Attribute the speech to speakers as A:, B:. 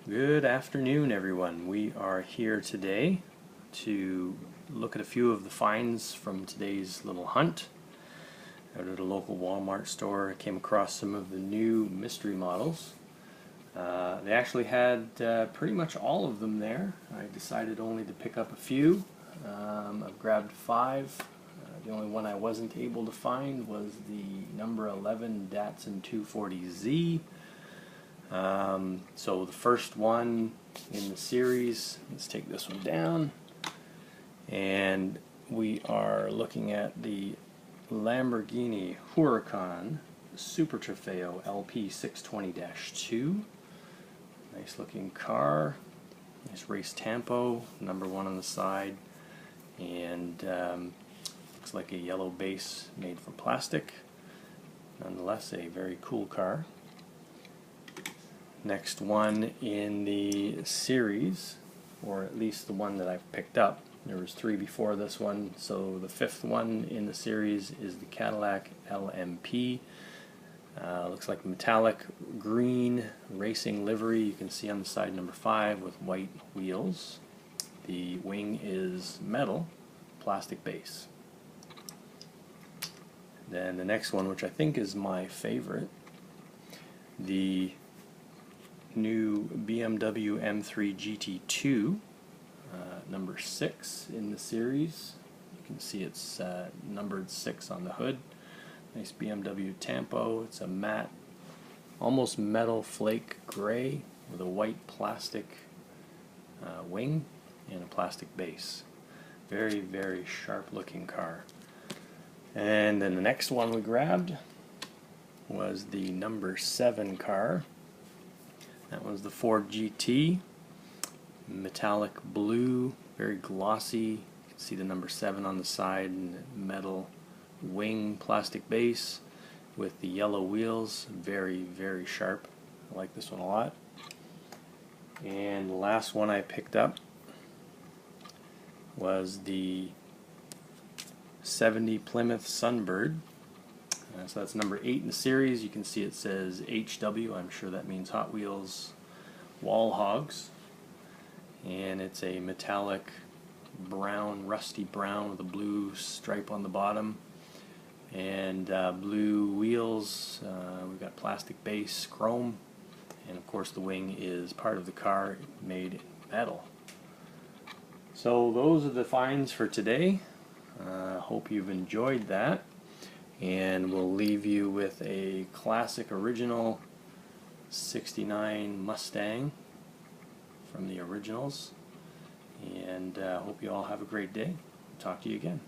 A: Good afternoon, everyone. We are here today to look at a few of the finds from today's little hunt. Out at a local Walmart store, I came across some of the new mystery models. They actually had pretty much all of them there. I decided only to pick up a few. I've grabbed 5. The only one I wasn't able to find was the number 11 Datsun 240Z. So the first one in the series, let's take this one down, and we are looking at the Lamborghini Huracan Super Trofeo LP 620-2. Nice looking car, nice race tampo, number 1 on the side, and looks like a yellow base made from plastic. Nonetheless, a very cool car. Next one in the series, or at least the one that I've picked up. There was 3 before this one, so the 5th one in the series is the Cadillac LMP. Looks like metallic green racing livery. You can see on the side number 5 with white wheels. The wing is metal, plastic base. Then the next one, which I think is my favorite, the new BMW M3 GT2, number 6 in the series. You can see it's numbered 6 on the hood. Nice BMW tampo. It's a matte, almost metal flake gray with a white plastic wing and a plastic base. Very, very sharp looking car. And then the next one we grabbed was the number 7 car. That was the Ford GT, metallic blue, very glossy. You can see the number 7 on the side and metal wing, plastic base with the yellow wheels. Very, very sharp. I like this one a lot. And the last one I picked up was the 70 Plymouth Superbird. So that's number 8 in the series. You can see it says HW. I'm sure that means Hot Wheels Wall Hogs. And it's a metallic brown, rusty brown with a blue stripe on the bottom. And blue wheels. We've got plastic base, chrome. And of course the wing is part of the car made in metal. So those are the finds for today. Hope you've enjoyed that. And we'll leave you with a classic original 69 Mustang from the originals. And hope you all have a great day. Talk to you again.